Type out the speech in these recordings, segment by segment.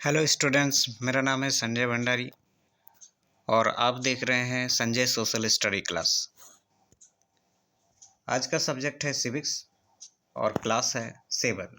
Hello students, मेरा नाम है संजय भंडारी और आप देख रहे हैं संजय सोशल स्टडी क्लास। आज का सब्जेक्ट है सिविक्स और क्लास है 7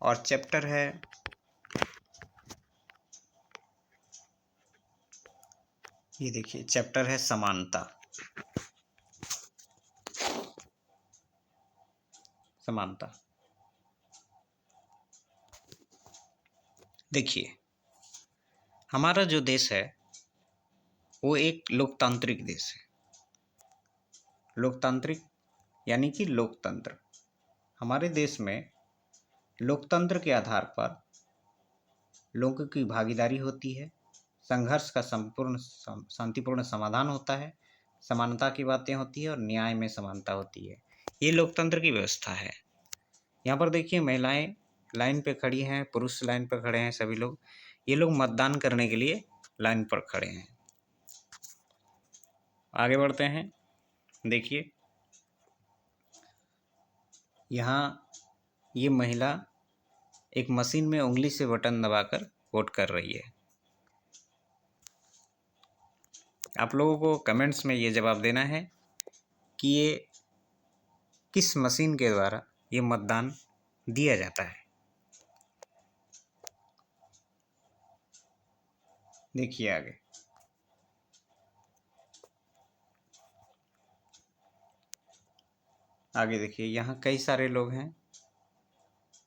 और चैप्टर है ये देखिए, चैप्टर है समानता। समानता देखिए, हमारा जो देश है वो एक लोकतांत्रिक देश है। लोकतांत्रिक यानी कि लोकतंत्र। हमारे देश में लोकतंत्र के आधार पर लोगों की भागीदारी होती है, संघर्ष का संपूर्ण शांतिपूर्ण समाधान होता है, समानता की बातें होती है और न्याय में समानता होती है। ये लोकतंत्र की व्यवस्था है। यहाँ पर देखिए, महिलाएं लाइन पे खड़ी हैं, पुरुष लाइन पर खड़े हैं, सभी लोग ये लोग मतदान करने के लिए लाइन पर खड़े हैं। आगे बढ़ते हैं। देखिए, यहाँ ये महिला एक मशीन में उंगली से बटन दबाकर वोट कर रही है। आप लोगों को कमेंट्स में ये जवाब देना है कि ये किस मशीन के द्वारा ये मतदान दिया जाता है। देखिए आगे देखिए, यहाँ कई सारे लोग हैं,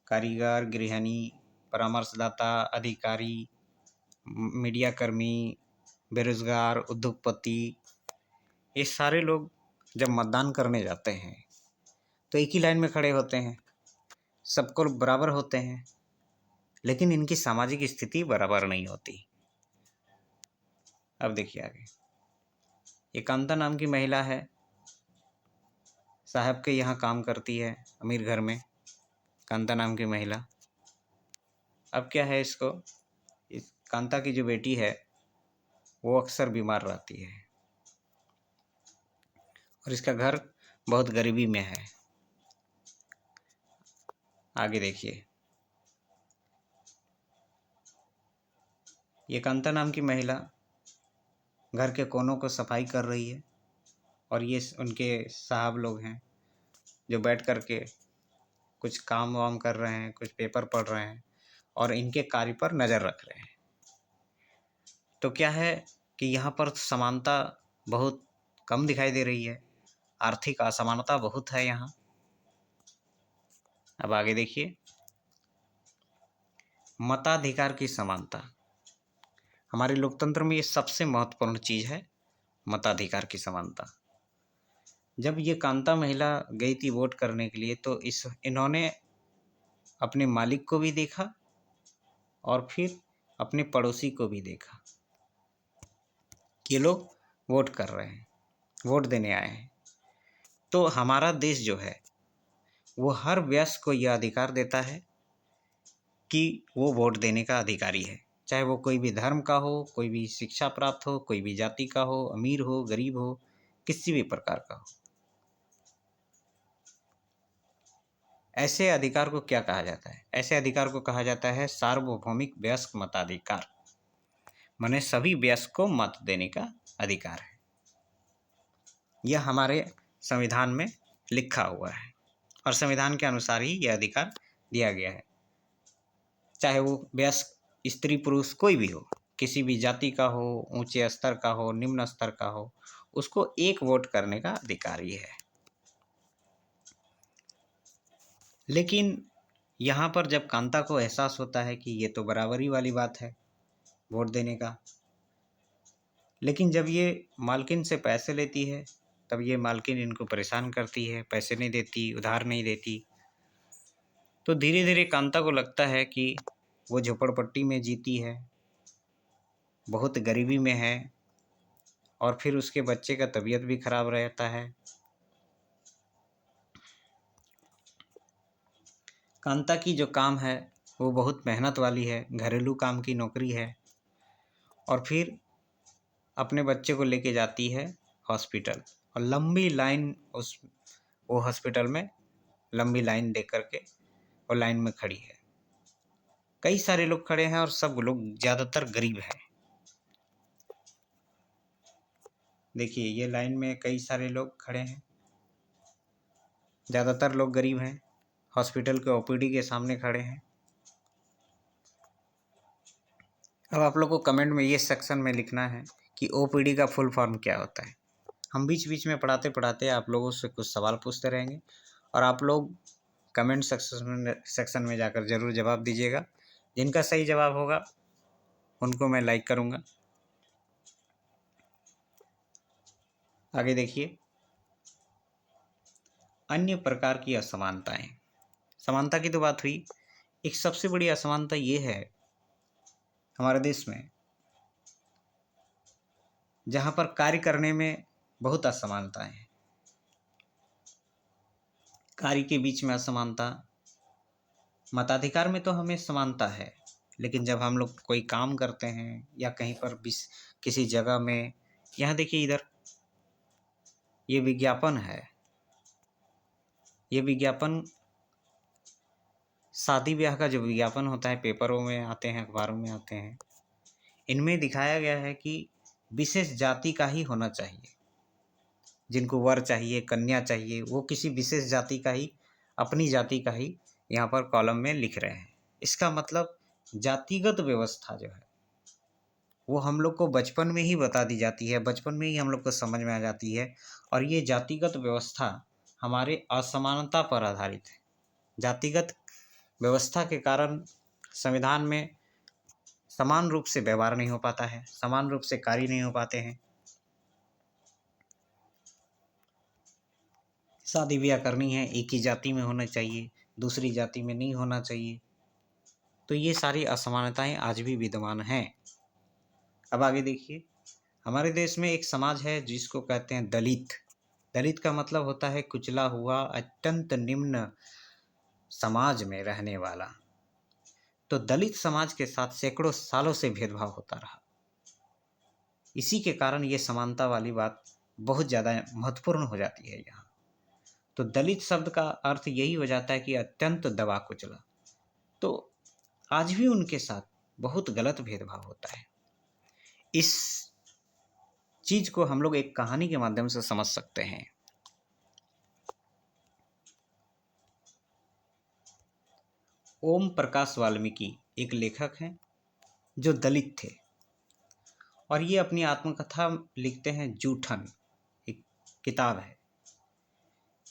कारीगर, गृहिणी, परामर्शदाता, अधिकारी, मीडिया कर्मी, बेरोजगार, उद्योगपति। ये सारे लोग जब मतदान करने जाते हैं तो एक ही लाइन में खड़े होते हैं, सबको बराबर होते हैं, लेकिन इनकी सामाजिक स्थिति बराबर नहीं होती। अब देखिए आगे, एक कांता नाम की महिला है, साहब के यहाँ काम करती है, अमीर घर में। कांता नाम की महिला, अब क्या है, इस कांता की जो बेटी है वो अक्सर बीमार रहती है और इसका घर बहुत गरीबी में है। आगे देखिए, ये कांता नाम की महिला घर के कोनों को सफाई कर रही है और ये उनके साहब लोग हैं जो बैठ कर के कुछ काम वाम कर रहे हैं, कुछ पेपर पढ़ रहे हैं और इनके कार्य पर नज़र रख रहे हैं। तो क्या है कि यहाँ पर समानता बहुत कम दिखाई दे रही है, आर्थिक असमानता बहुत है यहाँ। अब आगे देखिए, मताधिकार की समानता। हमारे लोकतंत्र में ये सबसे महत्वपूर्ण चीज़ है, मताधिकार की समानता। जब ये कांता महिला गई थी वोट करने के लिए तो इन्होंने अपने मालिक को भी देखा और फिर अपने पड़ोसी को भी देखा कि ये लोग वोट कर रहे हैं, वोट देने आए हैं। तो हमारा देश जो है वो हर वयस्क को यह अधिकार देता है कि वो वोट देने का अधिकारी है, चाहे वो कोई भी धर्म का हो, कोई भी शिक्षा प्राप्त हो, कोई भी जाति का हो, अमीर हो, गरीब हो, किसी भी प्रकार का हो। ऐसे अधिकार को क्या कहा जाता है? ऐसे अधिकार को कहा जाता है सार्वभौमिक वयस्क मताधिकार। माने सभी वयस्क को मत देने का अधिकार है। यह हमारे संविधान में लिखा हुआ है और संविधान के अनुसार ही यह अधिकार दिया गया है। चाहे वो वयस्क स्त्री पुरुष कोई भी हो, किसी भी जाति का हो, ऊंचे स्तर का हो, निम्न स्तर का हो, उसको एक वोट करने का अधिकार ही है। लेकिन यहाँ पर जब कांता को एहसास होता है कि ये तो बराबरी वाली बात है वोट देने का, लेकिन जब ये मालकिन से पैसे लेती है तब ये मालकिन इनको परेशान करती है, पैसे नहीं देती, उधार नहीं देती। तो धीरे धीरे कांता को लगता है कि वो झोपड़पट्टी में जीती है, बहुत गरीबी में है और फिर उसके बच्चे का तबीयत भी खराब रहता है। कांता की जो काम है वो बहुत मेहनत वाली है, घरेलू काम की नौकरी है और फिर अपने बच्चे को लेके जाती है हॉस्पिटल और लंबी लाइन वो हॉस्पिटल में लंबी लाइन देख करके और लाइन में खड़ी है। कई सारे लोग खड़े हैं और सब लोग ज़्यादातर गरीब हैं। देखिए ये लाइन में कई सारे लोग खड़े हैं, ज़्यादातर लोग गरीब हैं, हॉस्पिटल के ओपीडी के सामने खड़े हैं। अब आप लोग को कमेंट में ये सेक्शन में लिखना है कि ओपीडी का फुल फॉर्म क्या होता है। हम बीच बीच में पढ़ाते पढ़ाते आप लोगों से कुछ सवाल पूछते रहेंगे और आप लोग कमेंट सेक्शन में जाकर ज़रूर जवाब दीजिएगा। जिनका सही जवाब होगा उनको मैं लाइक करूँगा। आगे देखिए, अन्य प्रकार की असमानताएं। समानता की तो बात हुई, एक सबसे बड़ी असमानता ये है हमारे देश में, जहाँ पर कार्य करने में बहुत असमानताएं हैं। कार्य के बीच में असमानता, मताधिकार में तो हमें समानता है, लेकिन जब हम लोग कोई काम करते हैं या कहीं पर किसी जगह में, यहाँ देखिए इधर ये विज्ञापन है, ये विज्ञापन शादी ब्याह का जो विज्ञापन होता है, पेपरों में आते हैं, अखबारों में आते हैं, इनमें दिखाया गया है कि विशेष जाति का ही होना चाहिए। जिनको वर चाहिए, कन्या चाहिए, वो किसी विशेष जाति का ही, अपनी जाति का ही यहाँ पर कॉलम में लिख रहे हैं। इसका मतलब जातिगत व्यवस्था जो है वो हम लोग को बचपन में ही बता दी जाती है, बचपन में ही हम लोग को समझ में आ जाती है। और ये जातिगत व्यवस्था हमारे असमानता पर आधारित है। जातिगत व्यवस्था के कारण संविधान में समान रूप से व्यवहार नहीं हो पाता है, समान रूप से कार्य नहीं हो पाते हैं। शादी ब्याह करनी है, एक ही जाति में होना चाहिए, दूसरी जाति में नहीं होना चाहिए। तो ये सारी असमानताएं आज भी विद्यमान हैं। अब आगे देखिए, हमारे देश में एक समाज है जिसको कहते हैं दलित। दलित का मतलब होता है कुचला हुआ, अत्यंत निम्न समाज में रहने वाला। तो दलित समाज के साथ सैकड़ों सालों से भेदभाव होता रहा। इसी के कारण ये समानता वाली बात बहुत ज़्यादा महत्वपूर्ण हो जाती है यहाँ। तो दलित शब्द का अर्थ यही हो जाता है कि अत्यंत दबा कुचला। तो आज भी उनके साथ बहुत गलत भेदभाव होता है। इस चीज को हम लोग एक कहानी के माध्यम से समझ सकते हैं। ओम प्रकाश वाल्मीकि एक लेखक हैं जो दलित थे और ये अपनी आत्मकथा लिखते हैं जूठन, एक किताब है।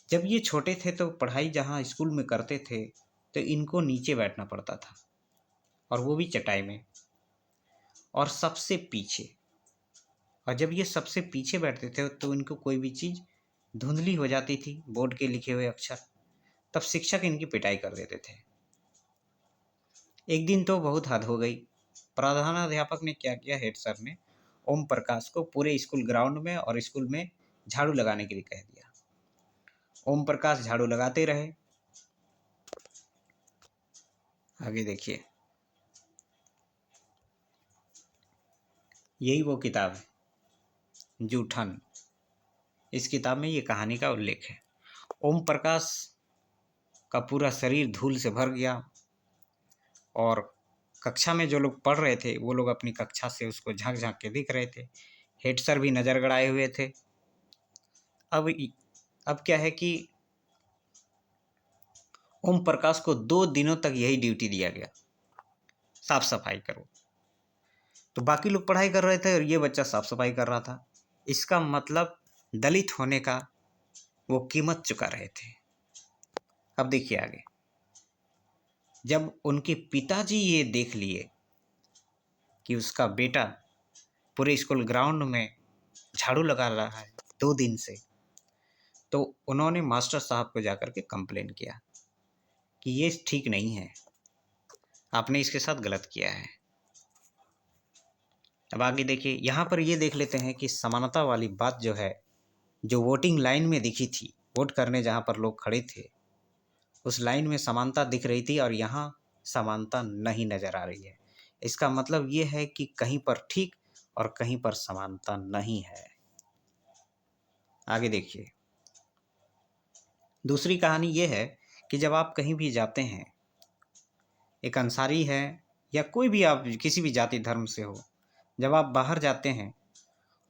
जब ये छोटे थे तो पढ़ाई जहाँ स्कूल में करते थे तो इनको नीचे बैठना पड़ता था, और वो भी चटाई में, और सबसे पीछे। और जब ये सबसे पीछे बैठते थे तो इनको कोई भी चीज़ धुंधली हो जाती थी, बोर्ड के लिखे हुए अक्षर, तब शिक्षक इनकी पिटाई कर देते थे। एक दिन तो बहुत हद हो गई। प्रधानाध्यापक ने क्या किया, हेड सर ने ओम प्रकाश को पूरे स्कूल ग्राउंड में और स्कूल में झाड़ू लगाने के लिए कह दिया। ओम प्रकाश झाड़ू लगाते रहे। आगे देखिए, यही वो किताब है जूठन। इस किताब में ये कहानी का उल्लेख है। ओम प्रकाश का पूरा शरीर धूल से भर गया और कक्षा में जो लोग पढ़ रहे थे वो लोग अपनी कक्षा से उसको झांक झांक के दिख रहे थे। हेड सर भी नज़र गड़ाए हुए थे। अब क्या है कि ओम प्रकाश को 2 दिनों तक यही ड्यूटी दिया गया, साफ सफाई करो। तो बाकी लोग पढ़ाई कर रहे थे और ये बच्चा साफ सफाई कर रहा था। इसका मतलब दलित होने का वो कीमत चुका रहे थे। अब देखिए आगे, जब उनके पिताजी ये देख लिए कि उसका बेटा पूरे स्कूल ग्राउंड में झाड़ू लगा रहा है 2 दिन से, तो उन्होंने मास्टर साहब को जाकर के कंप्लेन किया कि ये ठीक नहीं है, आपने इसके साथ गलत किया है। अब आगे देखिए, यहाँ पर ये देख लेते हैं कि समानता वाली बात जो है, जो वोटिंग लाइन में दिखी थी, वोट करने जहाँ पर लोग खड़े थे उस लाइन में समानता दिख रही थी और यहाँ समानता नहीं नज़र आ रही है। इसका मतलब ये है कि कहीं पर ठीक और कहीं पर समानता नहीं है। आगे देखिए, दूसरी कहानी ये है कि जब आप कहीं भी जाते हैं एक अंसारी है या कोई भी आप किसी भी जाति धर्म से हो, जब आप बाहर जाते हैं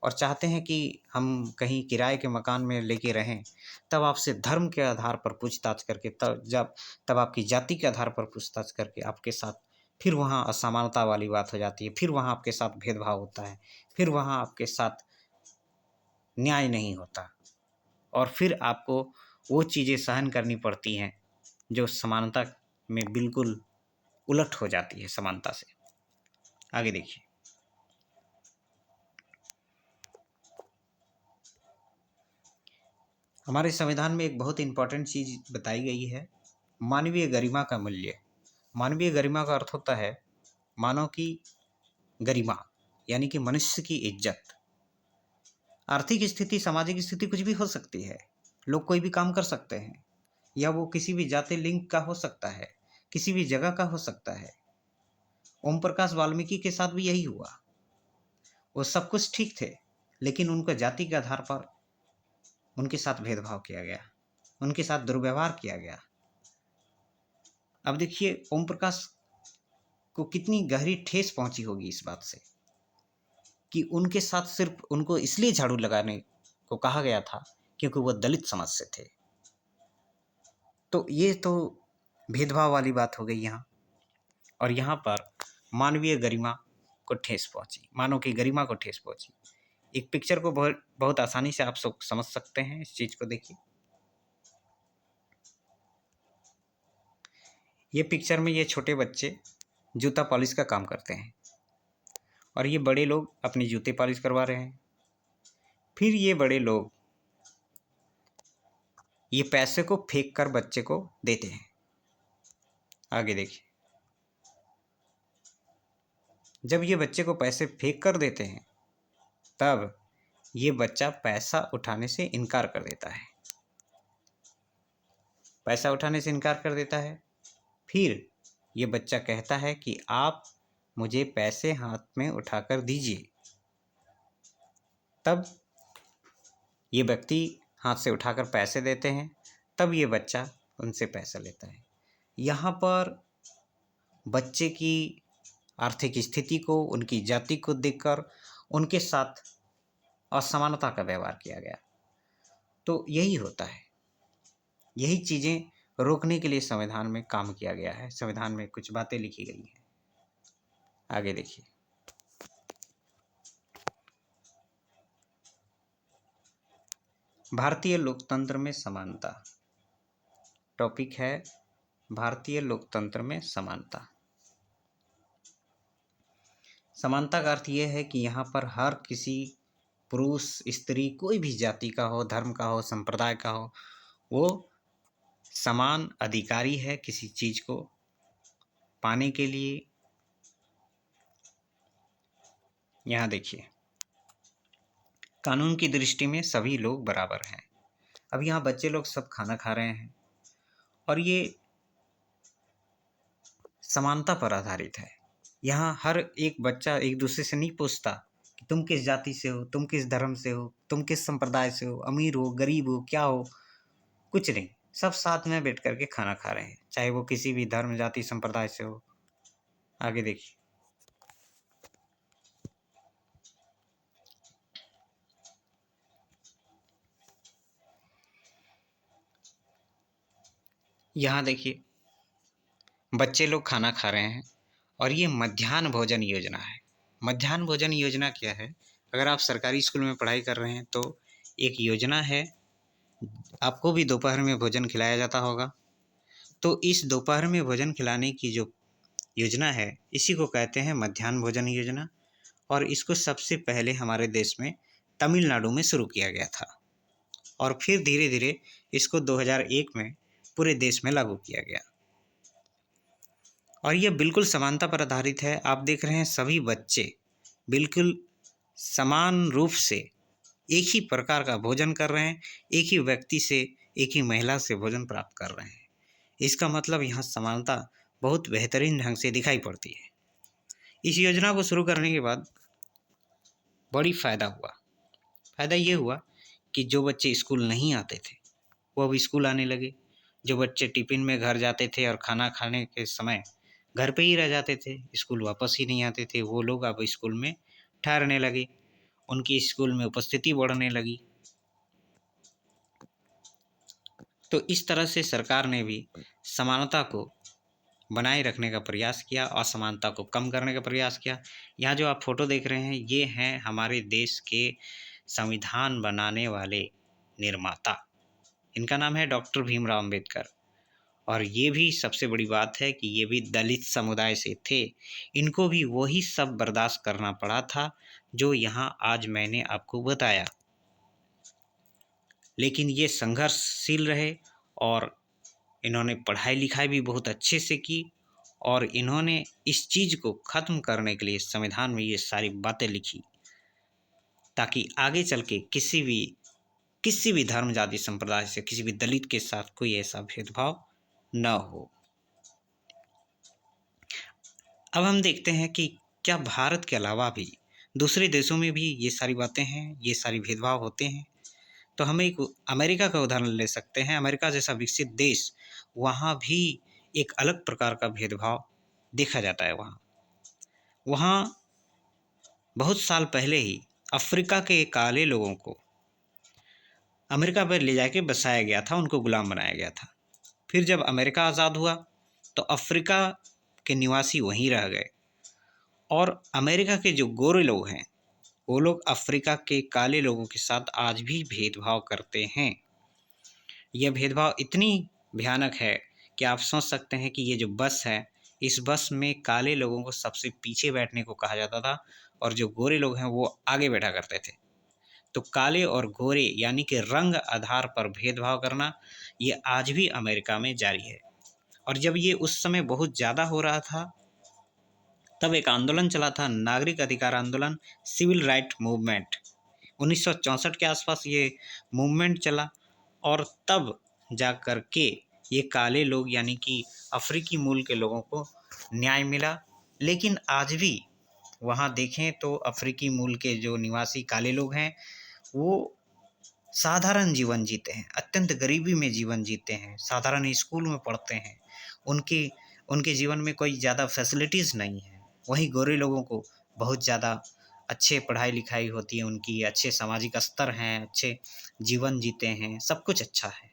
और चाहते हैं कि हम कहीं किराए के मकान में लेके रहें, तब आपसे धर्म के आधार पर पूछताछ करके तब आपकी जाति के आधार पर पूछताछ करके आपके साथ फिर वहाँ असमानता वाली बात हो जाती है, फिर वहाँ आपके साथ भेदभाव होता है, फिर वहाँ आपके साथ न्याय नहीं होता और फिर आपको वो चीज़ें सहन करनी पड़ती हैं जो समानता में बिल्कुल उलट हो जाती है समानता से। आगे देखिए, हमारे संविधान में एक बहुत इंपॉर्टेंट चीज़ बताई गई है, मानवीय गरिमा का मूल्य। मानवीय गरिमा का अर्थ होता है मानव की गरिमा, यानी कि मनुष्य की इज्जत। आर्थिक स्थिति, सामाजिक स्थिति कुछ भी हो सकती है, लोग कोई भी काम कर सकते हैं, या वो किसी भी जाति लिंग का हो सकता है, किसी भी जगह का हो सकता है। ओम प्रकाश वाल्मीकि के साथ भी यही हुआ, वो सब कुछ ठीक थे, लेकिन उनको जाति के आधार पर उनके साथ भेदभाव किया गया, उनके साथ दुर्व्यवहार किया गया। अब देखिए ओम प्रकाश को कितनी गहरी ठेस पहुंची होगी इस बात से कि उनके साथ सिर्फ उनको इसलिए झाड़ू लगाने को कहा गया था क्योंकि वो दलित समाज से थे। तो ये तो भेदभाव वाली बात हो गई यहाँ, और यहाँ पर मानवीय गरिमा को ठेस पहुंची, मानव की गरिमा को ठेस पहुंची। एक पिक्चर को बहुत बहुत आसानी से आप सब समझ सकते हैं, इस चीज़ को देखिए। ये पिक्चर में ये छोटे बच्चे जूता पॉलिश का काम करते हैं और ये बड़े लोग अपने जूते पॉलिश करवा रहे हैं। फिर ये बड़े लोग ये पैसे को फेंक कर बच्चे को देते हैं। आगे देखिए, जब ये बच्चे को पैसे फेंक कर देते हैं तब ये बच्चा पैसा उठाने से इनकार कर देता है, पैसा उठाने से इनकार कर देता है। फिर ये बच्चा कहता है कि आप मुझे पैसे हाथ में उठाकर दीजिए। तब ये व्यक्ति हाथ से उठाकर पैसे देते हैं, तब ये बच्चा उनसे पैसा लेता है। यहाँ पर बच्चे की आर्थिक स्थिति को, उनकी जाति को देखकर उनके साथ असमानता का व्यवहार किया गया। तो यही होता है, यही चीज़ें रोकने के लिए संविधान में काम किया गया है, संविधान में कुछ बातें लिखी गई हैं। आगे देखिए, भारतीय लोकतंत्र में समानता। टॉपिक है भारतीय लोकतंत्र में समानता। समानता का अर्थ यह है कि यहाँ पर हर किसी पुरुष, स्त्री, कोई भी जाति का हो, धर्म का हो, संप्रदाय का हो, वो समान अधिकारी है किसी चीज़ को पाने के लिए। यहाँ देखिए, कानून की दृष्टि में सभी लोग बराबर हैं। अब यहाँ बच्चे लोग सब खाना खा रहे हैं और ये समानता पर आधारित है। यहाँ हर एक बच्चा एक दूसरे से नहीं पूछता कि तुम किस जाति से हो, तुम किस धर्म से हो, तुम किस संप्रदाय से हो, अमीर हो, गरीब हो, क्या हो, कुछ नहीं। सब साथ में बैठ करके खाना खा रहे हैं, चाहे वो किसी भी धर्म, जाति, संप्रदाय से हो। आगे देखिए, यहाँ देखिए, बच्चे लोग खाना खा रहे हैं और ये मध्याह्न भोजन योजना है। मध्याह्न भोजन योजना क्या है? अगर आप सरकारी स्कूल में पढ़ाई कर रहे हैं तो एक योजना है, आपको भी दोपहर में भोजन खिलाया जाता होगा। तो इस दोपहर में भोजन खिलाने की जो योजना है, इसी को कहते हैं मध्याह्न भोजन योजना। और इसको सबसे पहले हमारे देश में तमिलनाडु में शुरू किया गया था और फिर धीरे धीरे इसको 2001 में पूरे देश में लागू किया गया। और यह बिल्कुल समानता पर आधारित है। आप देख रहे हैं सभी बच्चे बिल्कुल समान रूप से एक ही प्रकार का भोजन कर रहे हैं, एक ही व्यक्ति से, एक ही महिला से भोजन प्राप्त कर रहे हैं। इसका मतलब यहाँ समानता बहुत बेहतरीन ढंग से दिखाई पड़ती है। इस योजना को शुरू करने के बाद बड़ी फ़ायदा हुआ। फ़ायदा ये हुआ कि जो बच्चे स्कूल नहीं आते थे वो अब स्कूल आने लगे। जो बच्चे टिफ़िन में घर जाते थे और खाना खाने के समय घर पे ही रह जाते थे, स्कूल वापस ही नहीं आते थे। वो लोग अब स्कूल में ठहरने लगे, उनकी स्कूल में उपस्थिति बढ़ने लगी। तो इस तरह से सरकार ने भी समानता को बनाए रखने का प्रयास किया, असमानता को कम करने का प्रयास किया। यहाँ जो आप फोटो देख रहे हैं, ये हैं हमारे देश के संविधान बनाने वाले निर्माता। इनका नाम है डॉक्टर भीमराव अंबेडकर। और ये भी सबसे बड़ी बात है कि ये भी दलित समुदाय से थे। इनको भी वही सब बर्दाश्त करना पड़ा था जो यहाँ आज मैंने आपको बताया। लेकिन ये संघर्षशील रहे और इन्होंने पढ़ाई लिखाई भी बहुत अच्छे से की, और इन्होंने इस चीज़ को ख़त्म करने के लिए संविधान में ये सारी बातें लिखी, ताकि आगे चल के किसी भी धर्म जाति संप्रदाय से किसी भी दलित के साथ कोई ऐसा भेदभाव न हो। अब हम देखते हैं कि क्या भारत के अलावा भी दूसरे देशों में भी ये सारी बातें हैं, ये सारी भेदभाव होते हैं। तो हम एक अमेरिका का उदाहरण ले सकते हैं। अमेरिका जैसा विकसित देश, वहाँ भी एक अलग प्रकार का भेदभाव देखा जाता है। वहाँ बहुत साल पहले ही अफ्रीका के काले लोगों को अमेरिका पर ले जाके बसाया गया था, उनको गुलाम बनाया गया था। फिर जब अमेरिका आज़ाद हुआ तो अफ्रीका के निवासी वहीं रह गए, और अमेरिका के जो गोरे लोग हैं वो लोग अफ्रीका के काले लोगों के साथ आज भी भेदभाव करते हैं। यह भेदभाव इतनी भयानक है कि आप सोच सकते हैं कि ये जो बस है, इस बस में काले लोगों को सबसे पीछे बैठने को कहा जाता था और जो गोरे लोग हैं वो आगे बैठा करते थे। तो काले और गोरे यानी कि रंग आधार पर भेदभाव करना ये आज भी अमेरिका में जारी है। और जब ये उस समय बहुत ज़्यादा हो रहा था, तब एक आंदोलन चला था, नागरिक अधिकार आंदोलन, सिविल राइट मूवमेंट। 1964 के आसपास ये मूवमेंट चला, और तब जा कर के ये काले लोग यानी कि अफ्रीकी मूल के लोगों को न्याय मिला। लेकिन आज भी वहाँ देखें तो अफ्रीकी मूल के जो निवासी काले लोग हैं वो साधारण जीवन जीते हैं, अत्यंत गरीबी में जीवन जीते हैं, साधारण स्कूल में पढ़ते हैं। उनके जीवन में कोई ज़्यादा फैसिलिटीज़ नहीं है। वहीं गोरे लोगों को बहुत ज़्यादा अच्छे पढ़ाई लिखाई होती है, उनकी अच्छे सामाजिक स्तर हैं, अच्छे जीवन जीते हैं, सब कुछ अच्छा है।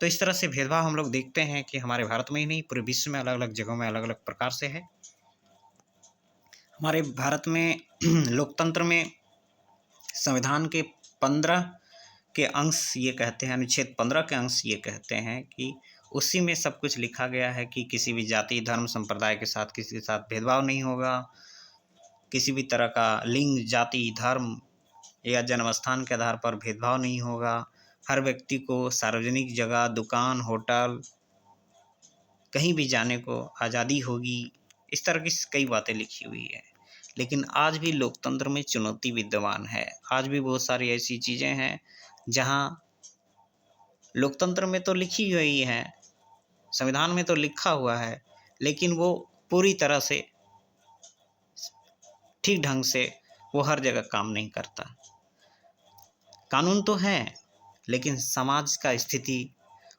तो इस तरह से भेदभाव हम लोग देखते हैं कि हमारे भारत में ही नहीं, पूरे विश्व में अलग अलग जगहों में अलग अलग प्रकार से है। हमारे भारत में लोकतंत्र में संविधान के 15 के अंश ये कहते हैं, अनुच्छेद 15 के अंश ये कहते हैं कि उसी में सब कुछ लिखा गया है कि किसी भी जाति धर्म संप्रदाय के साथ किसी के साथ भेदभाव नहीं होगा, किसी भी तरह का लिंग जाति धर्म या जन्म स्थान के आधार पर भेदभाव नहीं होगा, हर व्यक्ति को सार्वजनिक जगह दुकान होटल कहीं भी जाने को आज़ादी होगी। इस तरह की कई बातें लिखी हुई है। लेकिन आज भी लोकतंत्र में चुनौती विद्यमान है। आज भी बहुत सारी ऐसी चीज़ें हैं जहां लोकतंत्र में तो लिखी हुई है, संविधान में तो लिखा हुआ है, लेकिन वो पूरी तरह से ठीक ढंग से वो हर जगह काम नहीं करता। कानून तो है, लेकिन समाज का स्थिति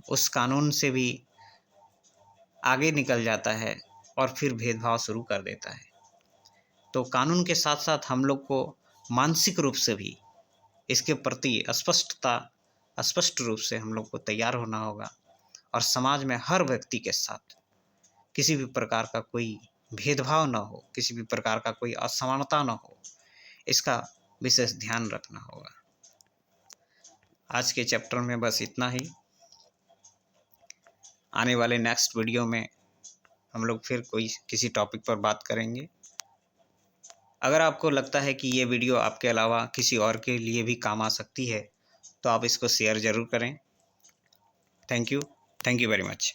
उस कानून से भी आगे निकल जाता है और फिर भेदभाव शुरू कर देता है। तो कानून के साथ साथ हम लोग को मानसिक रूप से भी इसके प्रति स्पष्ट रूप से हम लोग को तैयार होना होगा, और समाज में हर व्यक्ति के साथ किसी भी प्रकार का कोई भेदभाव न हो, किसी भी प्रकार का कोई असमानता न हो, इसका विशेष ध्यान रखना होगा। आज के चैप्टर में बस इतना ही। आने वाले नेक्स्ट वीडियो में हम लोग फिर किसी टॉपिक पर बात करेंगे। अगर आपको लगता है कि ये वीडियो आपके अलावा किसी और के लिए भी काम आ सकती है तो आप इसको शेयर ज़रूर करें। Thank you very much.